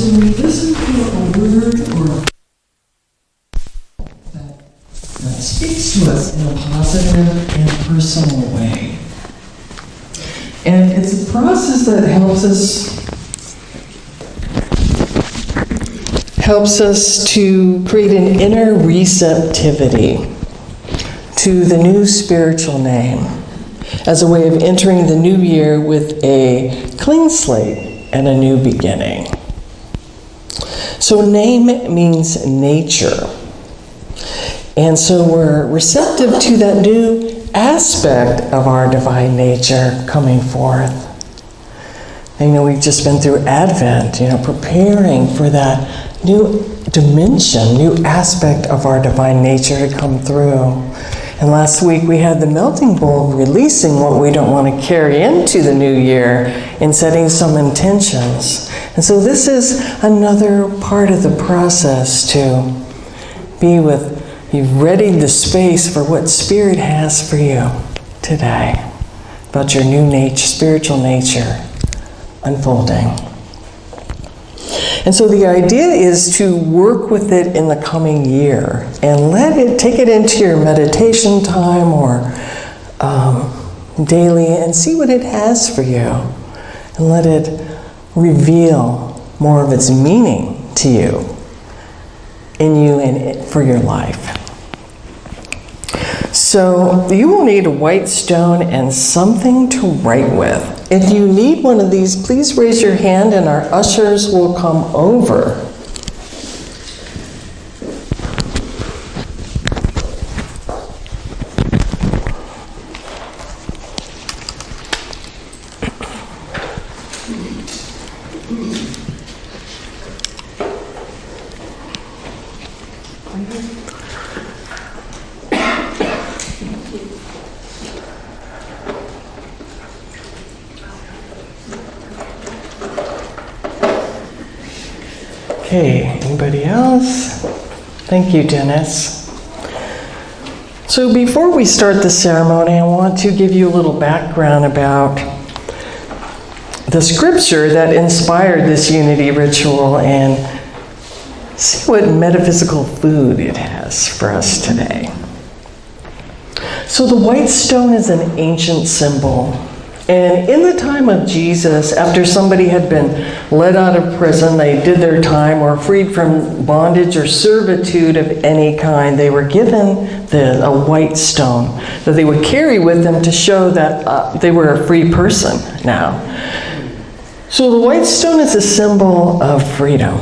So when we listen to a word or that speaks to us in a positive and personal way. And it's a process that helps us to create an inner receptivity to the new spiritual name as a way of entering the new year with a clean slate and a new beginning. So name means nature. And so we're receptive to that new aspect of our divine nature coming forth. And, we've just been through Advent, preparing for that new dimension, new aspect of our divine nature to come through. And last week we had the melting bowl releasing what we don't want to carry into the new year and setting some intentions. And so this is another part of the process to be with. You've readied the space for what Spirit has for you today, about your new nature, spiritual nature unfolding. And so the idea is to work with it in the coming year and take it into your meditation time or daily and see what it has for you. And let it reveal more of its meaning to you, in you and for your life. So you will need a white stone and something to write with. If you need one of these, please raise your hand and our ushers will come over. Okay, anybody else? Thank you, Dennis. So before we start the ceremony, I want to give you a little background about the scripture that inspired this unity ritual and see what metaphysical food it has for us today. So the white stone is an ancient symbol. And in the time of Jesus, after somebody had been let out of prison, they did their time, or freed from bondage or servitude of any kind, they were given a white stone that they would carry with them to show that they were a free person now. So the white stone is a symbol of freedom,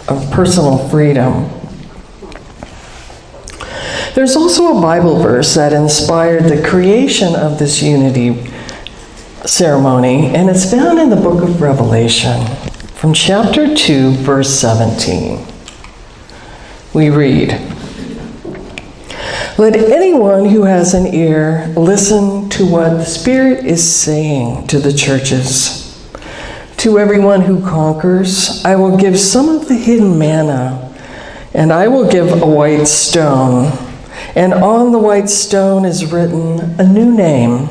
of personal freedom. There's also a Bible verse that inspired the creation of this unity ceremony, and it's found in the book of Revelation, from chapter 2, verse 17. We read, "Let anyone who has an ear listen to what the Spirit is saying to the churches. To everyone who conquers, I will give some of the hidden manna, and I will give a white stone, and on the white stone is written a new name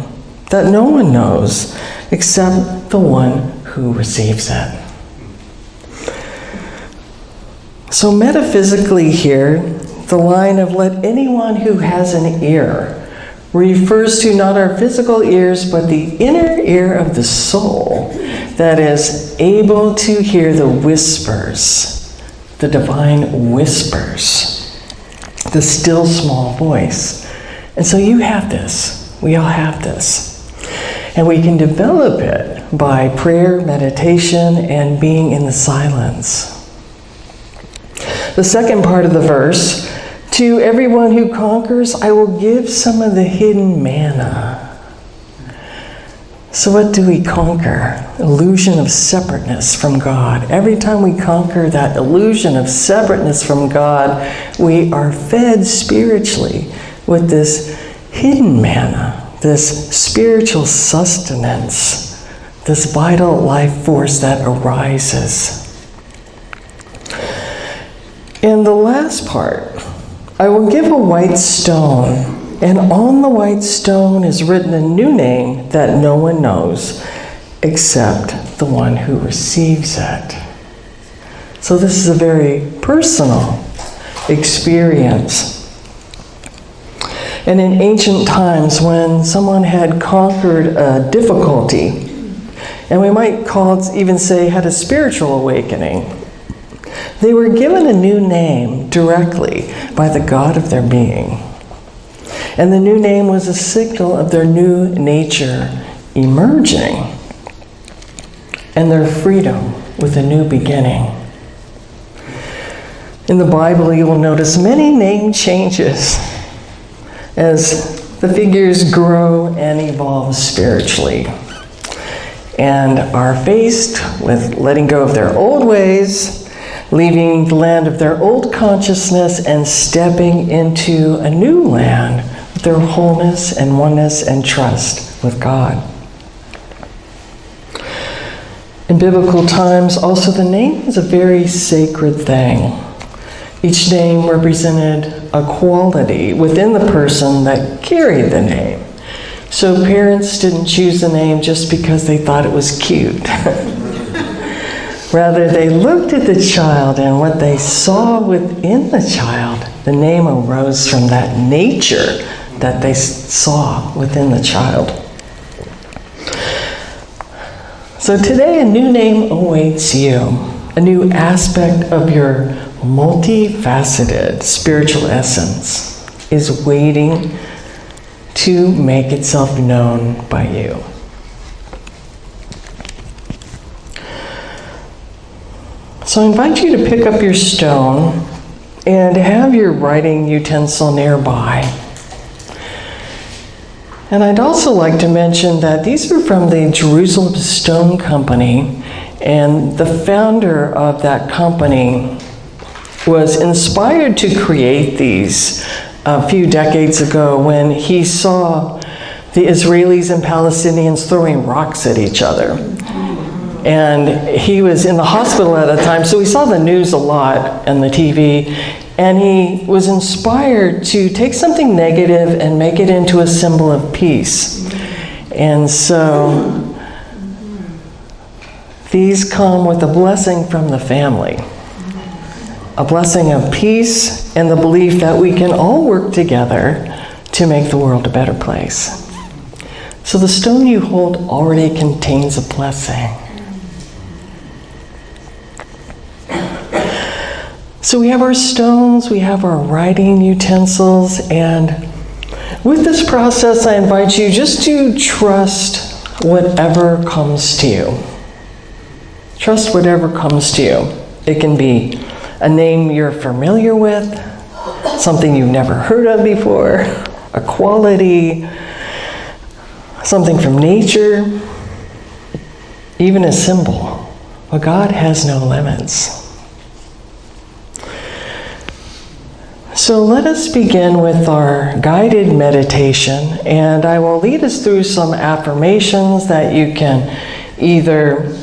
that no one knows except the one who receives it." So metaphysically here, the line of "let anyone who has an ear" refers to not our physical ears, but the inner ear of the soul that is able to hear the whispers, the divine whispers, the still small voice. And so you have this. We all have this. And we can develop it by prayer, meditation, and being in the silence. The second part of the verse, "To everyone who conquers, I will give some of the hidden manna." So what do we conquer? Illusion of separateness from God. Every time we conquer that illusion of separateness from God, we are fed spiritually with this hidden manna, this spiritual sustenance, this vital life force that arises. In the last part, "I will give a white stone, and on the white stone is written a new name that no one knows except the one who receives it." So this is a very personal experience. And in ancient times, when someone had conquered a difficulty, and we might even say had a spiritual awakening, they were given a new name directly by the God of their being. And the new name was a signal of their new nature emerging and their freedom with a new beginning. In the Bible, you will notice many name changes as the figures grow and evolve spiritually and are faced with letting go of their old ways, leaving the land of their old consciousness and stepping into a new land with their wholeness and oneness and trust with God. In biblical times, also the name is a very sacred thing. Each name represented a quality within the person that carried the name. So parents didn't choose the name just because they thought it was cute. Rather, they looked at the child, and what they saw within the child, the name arose from that nature that they saw within the child. So today, a new name awaits you, a new aspect of your multifaceted spiritual essence is waiting to make itself known by you. So I invite you to pick up your stone and have your writing utensil nearby. And I'd also like to mention that these are from the Jerusalem Stone Company, and the founder of that company was inspired to create these a few decades ago when he saw the Israelis and Palestinians throwing rocks at each other. And he was in the hospital at the time, so he saw the news a lot on the TV, and he was inspired to take something negative and make it into a symbol of peace. And so these come with a blessing from the family. A blessing of peace and the belief that we can all work together to make the world a better place. So the stone you hold already contains a blessing. So we have our stones, we have our writing utensils, and with this process I invite you just to trust whatever comes to you. Trust whatever comes to you. It can be a name you're familiar with, something you've never heard of before, a quality, something from nature, even a symbol. But God has no limits. So let us begin with our guided meditation, and I will lead us through some affirmations that you can either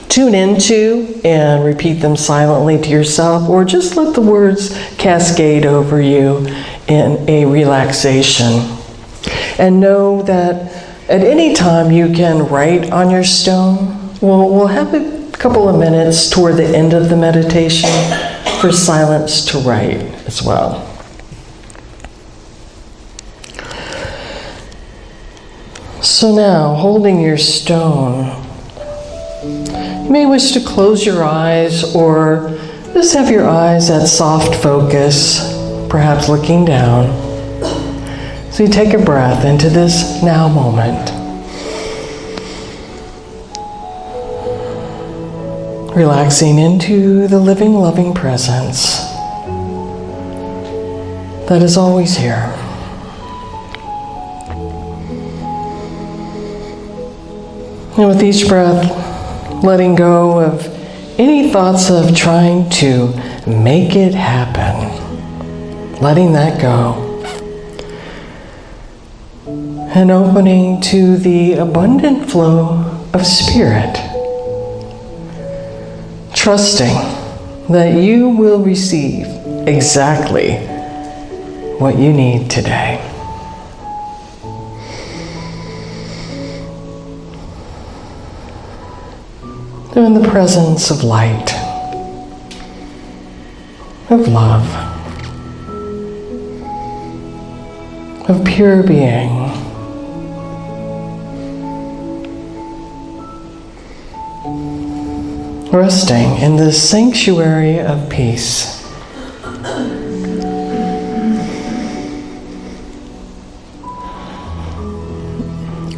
tune into and repeat them silently to yourself, or just let the words cascade over you in a relaxation. And know that at any time you can write on your stone. We'll have a couple of minutes toward the end of the meditation for silence to write as well. So now, holding your stone, you may wish to close your eyes or just have your eyes at soft focus, perhaps looking down. So you take a breath into this now moment. Relaxing into the living, loving presence that is always here. And with each breath, letting go of any thoughts of trying to make it happen. Letting that go. And opening to the abundant flow of spirit. Trusting that you will receive exactly what you need today. They're in the presence of light, of love, of pure being. Resting in this sanctuary of peace.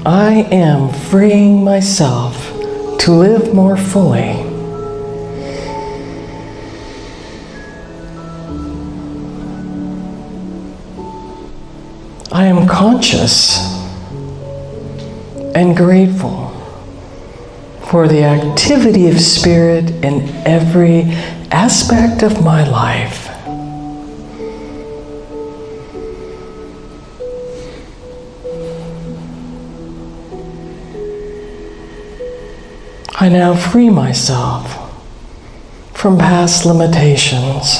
I am freeing myself to live more fully. I am conscious and grateful for the activity of spirit in every aspect of my life. I now free myself from past limitations.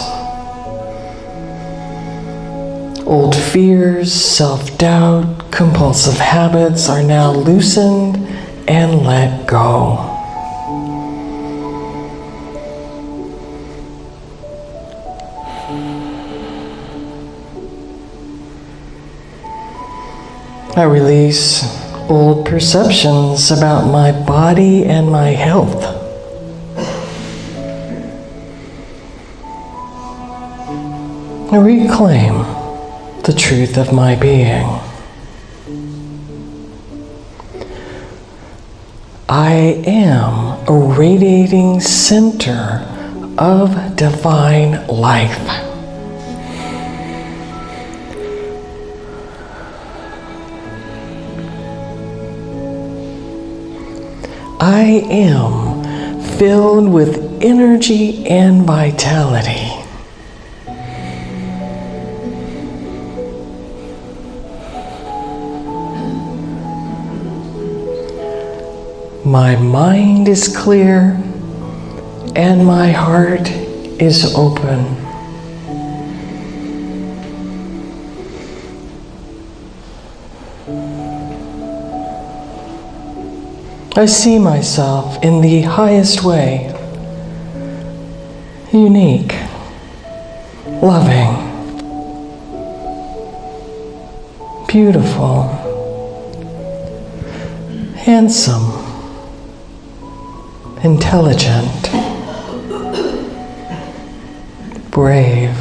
Old fears, self-doubt, compulsive habits are now loosened and let go. I release old perceptions about my body and my health. I reclaim the truth of my being. I am a radiating center of divine life. I am filled with energy and vitality. My mind is clear and my heart is open. I see myself in the highest way, unique, loving, beautiful, handsome, intelligent, brave,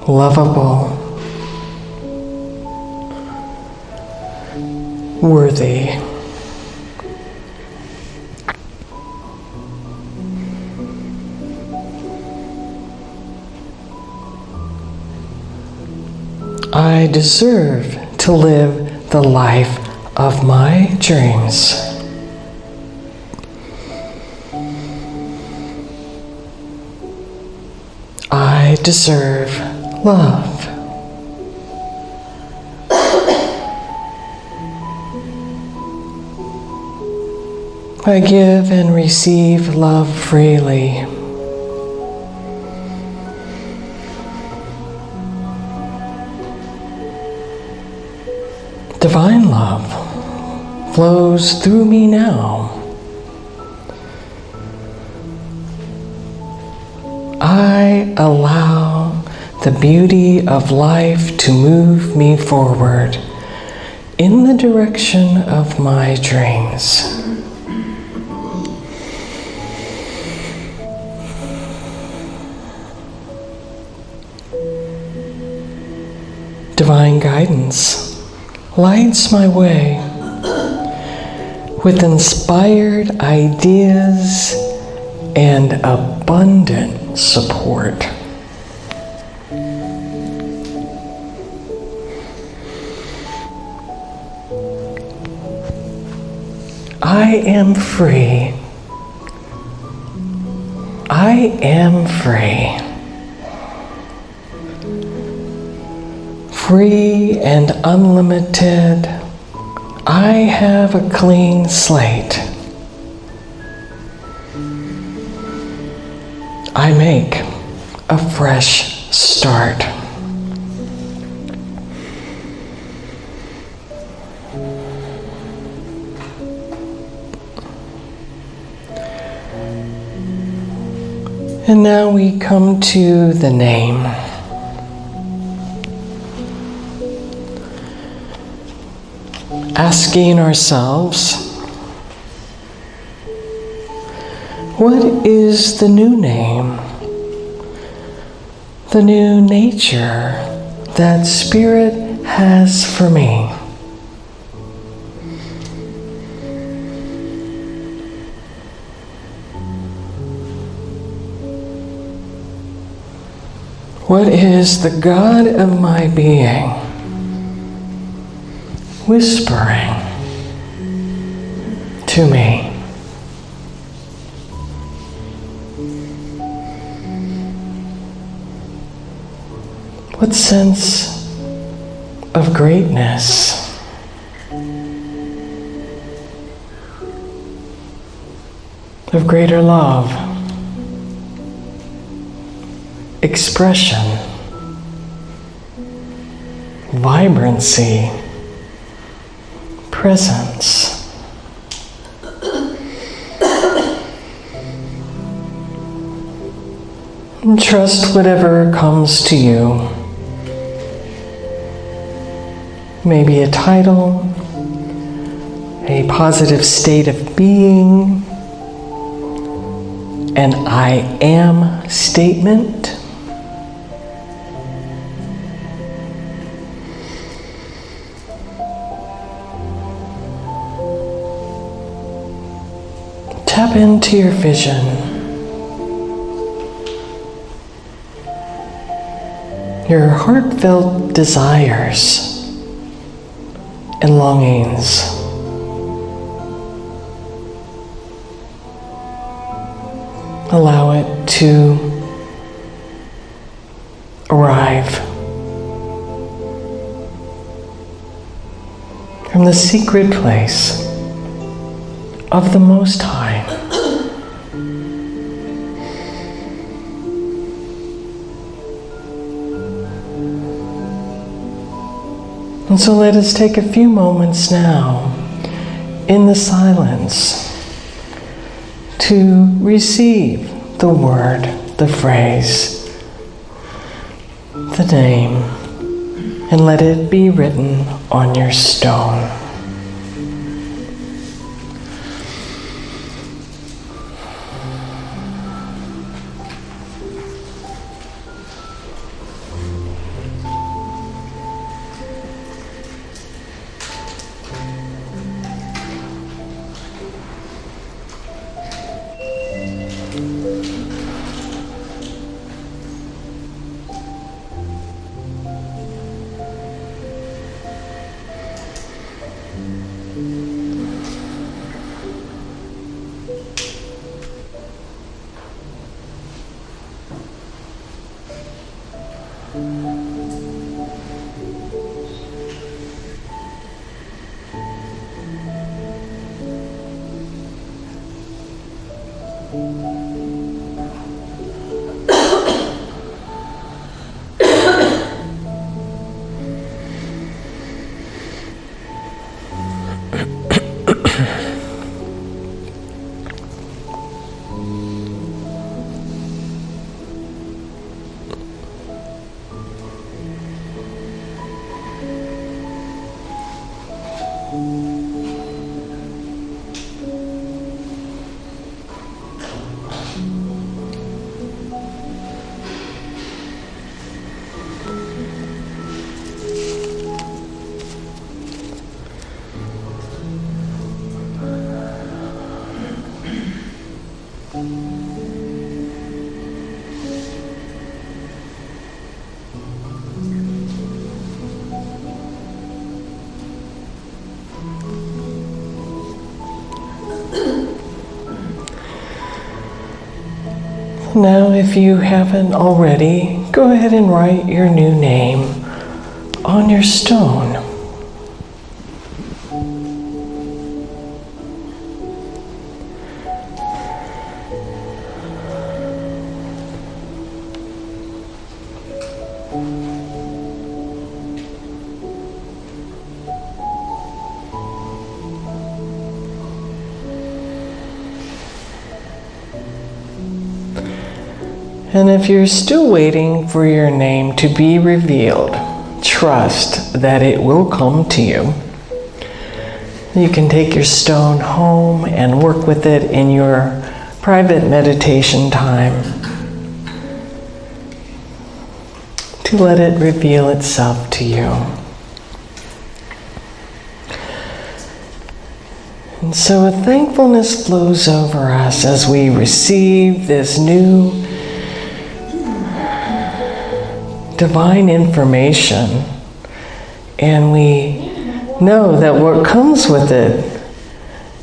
lovable, worthy. I deserve to live the life of my dreams. I deserve love. I give and receive love freely. Divine love flows through me now. I allow the beauty of life to move me forward in the direction of my dreams. Divine guidance lights my way with inspired ideas and abundant support. I am free. I am free. Free and unlimited, I have a clean slate. I make a fresh start. And now we come to the name. Asking ourselves, what is the new name? The new nature that Spirit has for me? What is the God of my being whispering to me? What sense of greatness, of greater love, expression, vibrancy, presence. And trust whatever comes to you. Maybe a title, a positive state of being, an I am statement. Tap into your vision. Your heartfelt desires and longings. Allow it to arrive from the secret place of the Most High. And so let us take a few moments now in the silence to receive the word, the phrase, the name, and let it be written on your stone. Now, if you haven't already, go ahead and write your new name on your stone. And if you're still waiting for your name to be revealed, trust that it will come to you. You can take your stone home and work with it in your private meditation time to let it reveal itself to you. And so a thankfulness flows over us as we receive this new divine information, and we know that what comes with it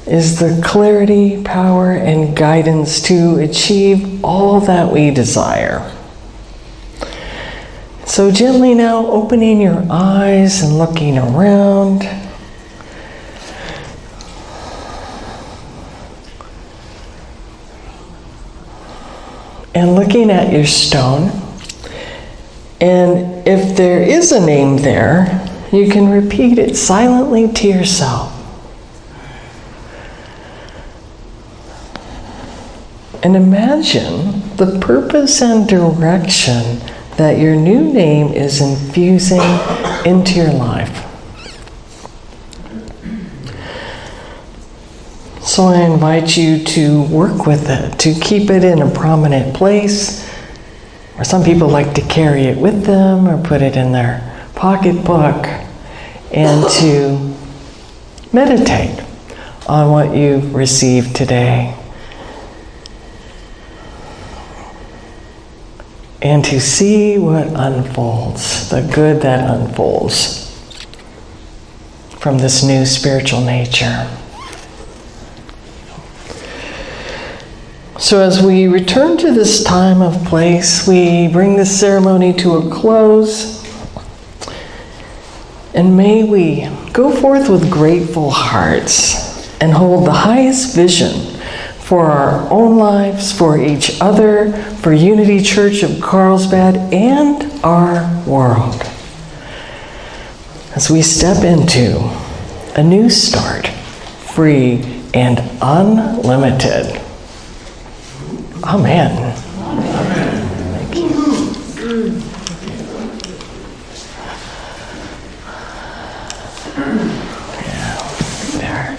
is the clarity, power, and guidance to achieve all that we desire. So gently now opening your eyes and looking around. And looking at your stone. And if there is a name there, you can repeat it silently to yourself. And imagine the purpose and direction that your new name is infusing into your life. So I invite you to work with it, to keep it in a prominent place, or some people like to carry it with them or put it in their pocketbook, and to meditate on what you've received today. And to see what unfolds, the good that unfolds from this new spiritual nature. So as we return to this time of place, we bring this ceremony to a close. And may we go forth with grateful hearts and hold the highest vision for our own lives, for each other, for Unity Church of Carlsbad, and our world. As we step into a new start, free and unlimited. Amen. Thank you. Yeah, there.